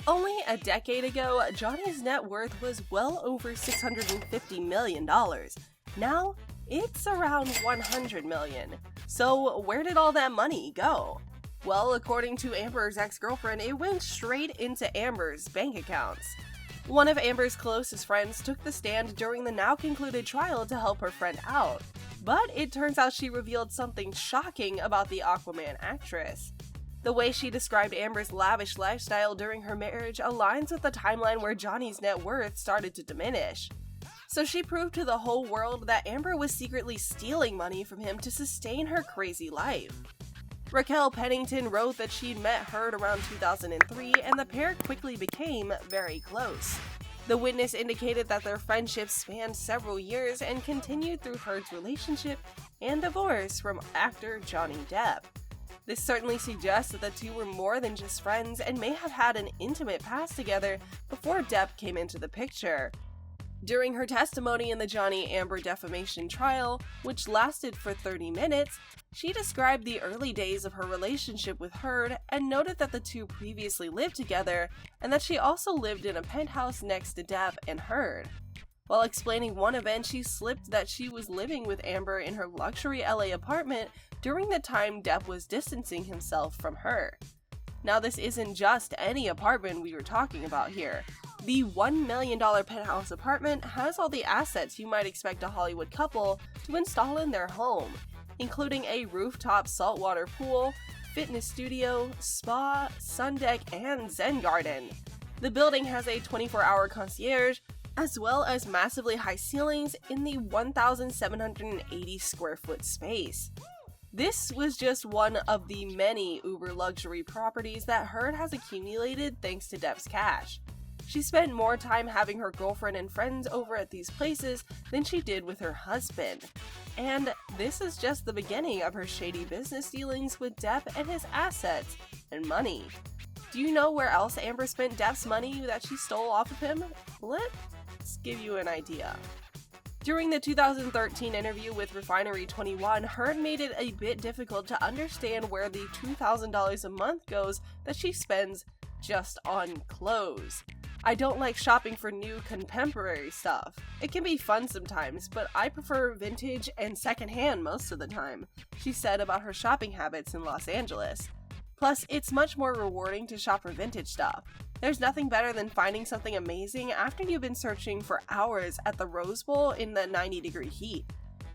Only a decade ago, Johnny's net worth was well over $650 million. Now, it's around $100 million. So where did all that money go? Well, according to Amber's ex-girlfriend, it went straight into Amber's bank accounts. One of Amber's closest friends took the stand during the now-concluded trial to help her friend out. But it turns out she revealed something shocking about the Aquaman actress. The way she described Amber's lavish lifestyle during her marriage aligns with the timeline where Johnny's net worth started to diminish. So she proved to the whole world that Amber was secretly stealing money from him to sustain her crazy life. Raquel Pennington wrote that she'd met Heard around 2003 and the pair quickly became very close. The witness indicated that their friendship spanned several years and continued through Heard's relationship and divorce from actor Johnny Depp. This certainly suggests that the two were more than just friends and may have had an intimate past together before Depp came into the picture. During her testimony in the Johnny-Amber defamation trial, which lasted for 30 minutes, she described the early days of her relationship with Heard and noted that the two previously lived together and that she also lived in a penthouse next to Depp and Heard. While explaining one event, she slipped that she was living with Amber in her luxury LA apartment during the time Depp was distancing himself from her. Now, this isn't just any apartment we were talking about here. The $1 million penthouse apartment has all the assets you might expect a Hollywood couple to install in their home, including a rooftop saltwater pool, fitness studio, spa, sun deck, and zen garden. The building has a 24-hour concierge, as well as massively high ceilings in the 1,780 square foot space. This was just one of the many uber luxury properties that Heard has accumulated thanks to Depp's cash. She spent more time having her girlfriend and friends over at these places than she did with her husband. And this is just the beginning of her shady business dealings with Depp and his assets and money. Do you know where else Amber spent Depp's money that she stole off of him? Let's give you an idea. During the 2013 interview with Refinery 21, Heard made it a bit difficult to understand where the $2,000 a month goes that she spends just on clothes. I don't like shopping for new contemporary stuff. It can be fun sometimes, but I prefer vintage and secondhand most of the time, she said about her shopping habits in Los Angeles. Plus, it's much more rewarding to shop for vintage stuff. There's nothing better than finding something amazing after you've been searching for hours at the Rose Bowl in the 90-degree heat.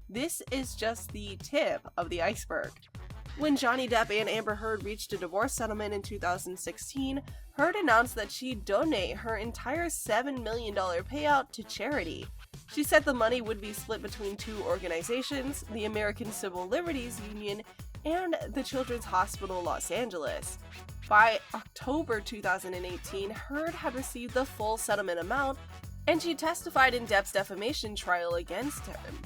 This is just the tip of the iceberg. When Johnny Depp and Amber Heard reached a divorce settlement in 2016, Heard announced that she'd donate her entire $7 million payout to charity. She said the money would be split between two organizations, the American Civil Liberties Union and the Children's Hospital Los Angeles. By October 2018, Heard had received the full settlement amount, and she testified in Depp's defamation trial against him.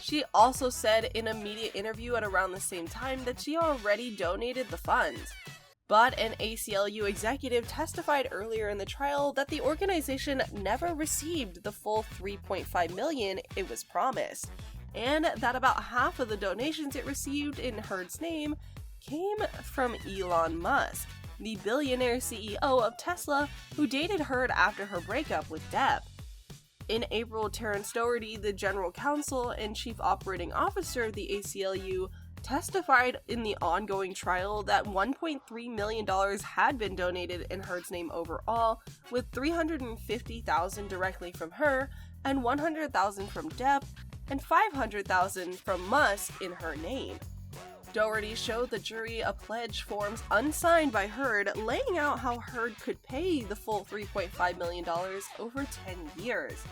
She also said in a media interview at around the same time that she already donated the funds. But an ACLU executive testified earlier in the trial that the organization never received the full $3.5 million it was promised, and that about half of the donations it received in Heard's name came from Elon Musk, the billionaire CEO of Tesla, who dated Heard after her breakup with Depp. In April, Terrence Doherty, the general counsel and chief operating officer of the ACLU, testified in the ongoing trial that $1.3 million had been donated in Heard's name overall, with $350,000 directly from her and $100,000 from Depp and $500,000 from Musk in her name. Doherty showed the jury a pledge forms unsigned by Heard laying out how Heard could pay the full $3.5 million over 10 years.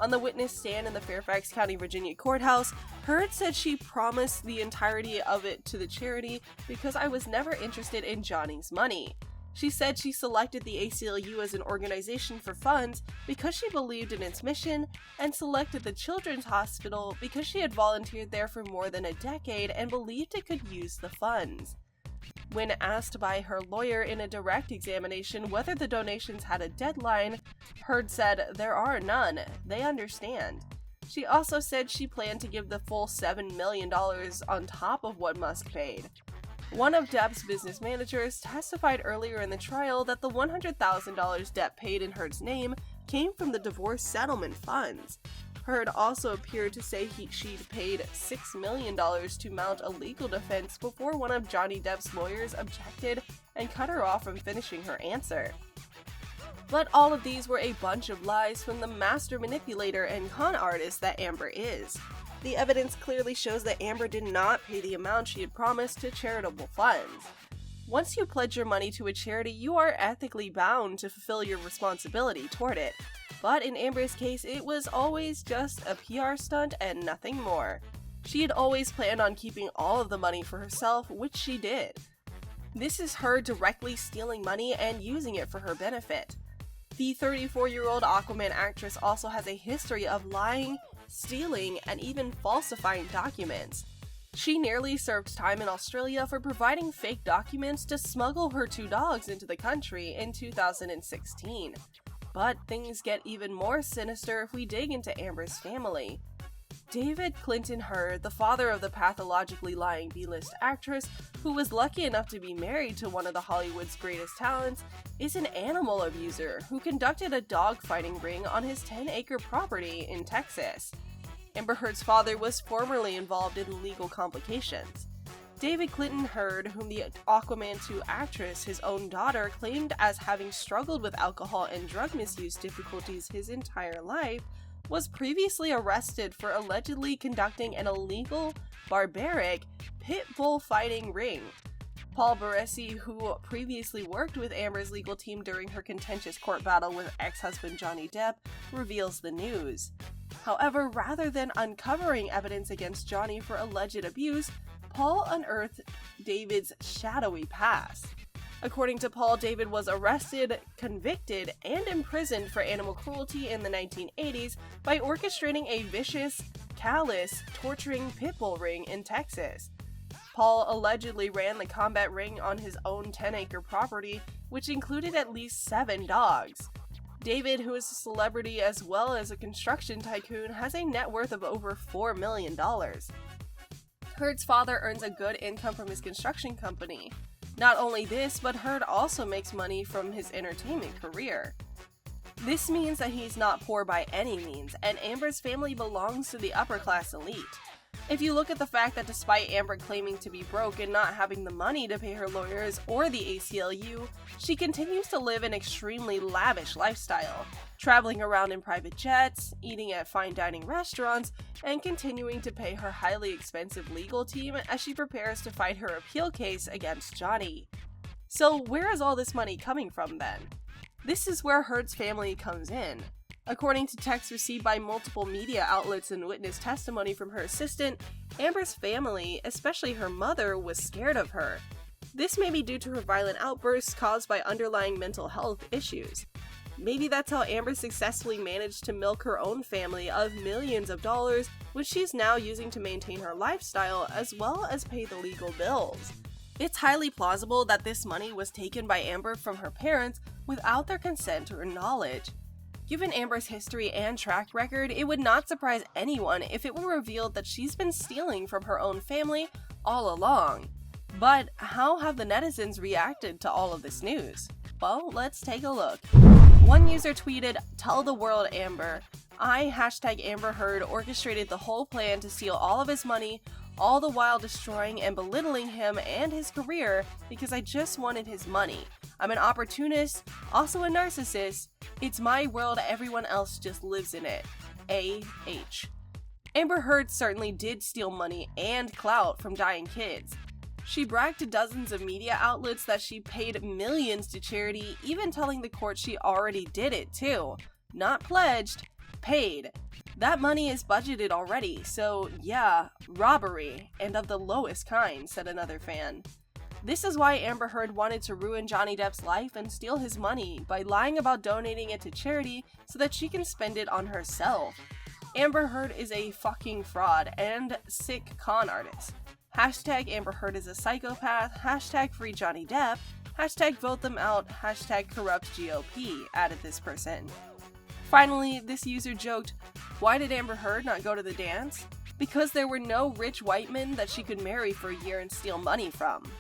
On the witness stand in the Fairfax County, Virginia courthouse, Heard said she promised the entirety of it to the charity because I was never interested in Johnny's money. She said she selected the ACLU as an organization for funds because she believed in its mission, and selected the Children's Hospital because she had volunteered there for more than a decade and believed it could use the funds. When asked by her lawyer in a direct examination whether the donations had a deadline, Heard said, "There are none. They understand." She also said she planned to give the full $7 million on top of what Musk paid. One of Depp's business managers testified earlier in the trial that the $100,000 Depp paid in Heard's name came from the divorce settlement funds. Heard also appeared to say she'd paid $6 million to mount a legal defense before one of Johnny Depp's lawyers objected and cut her off from finishing her answer. But all of these were a bunch of lies from the master manipulator and con artist that Amber is. The evidence clearly shows that Amber did not pay the amount she had promised to charitable funds. Once you pledge your money to a charity, you are ethically bound to fulfill your responsibility toward it. But in Amber's case, it was always just a PR stunt and nothing more. She had always planned on keeping all of the money for herself, which she did. This is her directly stealing money and using it for her benefit. The 34-year-old Aquaman actress also has a history of lying, stealing, and even falsifying documents. She nearly served time in Australia for providing fake documents to smuggle her 2 dogs into the country in 2016. But things get even more sinister if we dig into Amber's family. David Clinton Heard, the father of the pathologically lying B-list actress, who was lucky enough to be married to one of the Hollywood's greatest talents, is an animal abuser who conducted a dog fighting ring on his 10-acre property in Texas. Amber Heard's father was formerly involved in legal complications. David Clinton Heard, whom the Aquaman 2 actress, his own daughter, claimed as having struggled with alcohol and drug misuse difficulties his entire life, was previously arrested for allegedly conducting an illegal, barbaric, pit bull fighting ring. Paul Baresi, who previously worked with Amber's legal team during her contentious court battle with ex-husband Johnny Depp, reveals the news. However, rather than uncovering evidence against Johnny for alleged abuse, Paul unearthed David's shadowy past. According to Paul, David was arrested, convicted, and imprisoned for animal cruelty in the 1980s by orchestrating a vicious, callous, torturing pit bull ring in Texas. Paul allegedly ran the combat ring on his own 10-acre property, which included at least 7 dogs. David, who is a celebrity as well as a construction tycoon, has a net worth of over $4 million. Heard's father earns a good income from his construction company. Not only this, but Heard also makes money from his entertainment career. This means that he's not poor by any means, and Amber's family belongs to the upper-class elite. If you look at the fact that despite Amber claiming to be broke and not having the money to pay her lawyers or the ACLU, she continues to live an extremely lavish lifestyle, traveling around in private jets, eating at fine dining restaurants, and continuing to pay her highly expensive legal team as she prepares to fight her appeal case against Johnny. So where is all this money coming from then? This is where Heard's family comes in. According to texts received by multiple media outlets and witness testimony from her assistant, Amber's family, especially her mother, was scared of her. This may be due to her violent outbursts caused by underlying mental health issues. Maybe that's how Amber successfully managed to milk her own family of millions of dollars, which she's now using to maintain her lifestyle as well as pay the legal bills. It's highly plausible that this money was taken by Amber from her parents without their consent or knowledge. Given Amber's history and track record, it would not surprise anyone if it were revealed that she's been stealing from her own family all along. But how have the netizens reacted to all of this news? Well, let's take a look. One user tweeted, "Tell the world, Amber. I, #Amber Heard, orchestrated the whole plan to steal all of his money, all the while destroying and belittling him and his career because I just wanted his money. I'm an opportunist, also a narcissist. It's my world, everyone else just lives in it. A.H." Amber Heard certainly did steal money and clout from dying kids. She bragged to dozens of media outlets that she paid millions to charity, even telling the court she already did it too. Not pledged, paid. That money is budgeted already, so yeah, robbery, and of the lowest kind, said another fan. This is why Amber Heard wanted to ruin Johnny Depp's life and steal his money by lying about donating it to charity so that she can spend it on herself. Amber Heard is a fucking fraud and sick con artist. #Amber Heard is a psychopath, #free Johnny Depp, #vote them out, #corrupt GOP, added this person. Finally, this user joked, "Why did Amber Heard not go to the dance? Because there were no rich white men that she could marry for a year and steal money from."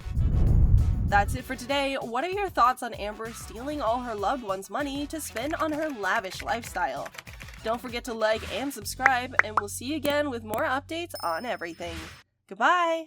That's it for today. What are your thoughts on Amber stealing all her loved ones' money to spend on her lavish lifestyle? Don't forget to like and subscribe, and we'll see you again with more updates on everything. Goodbye!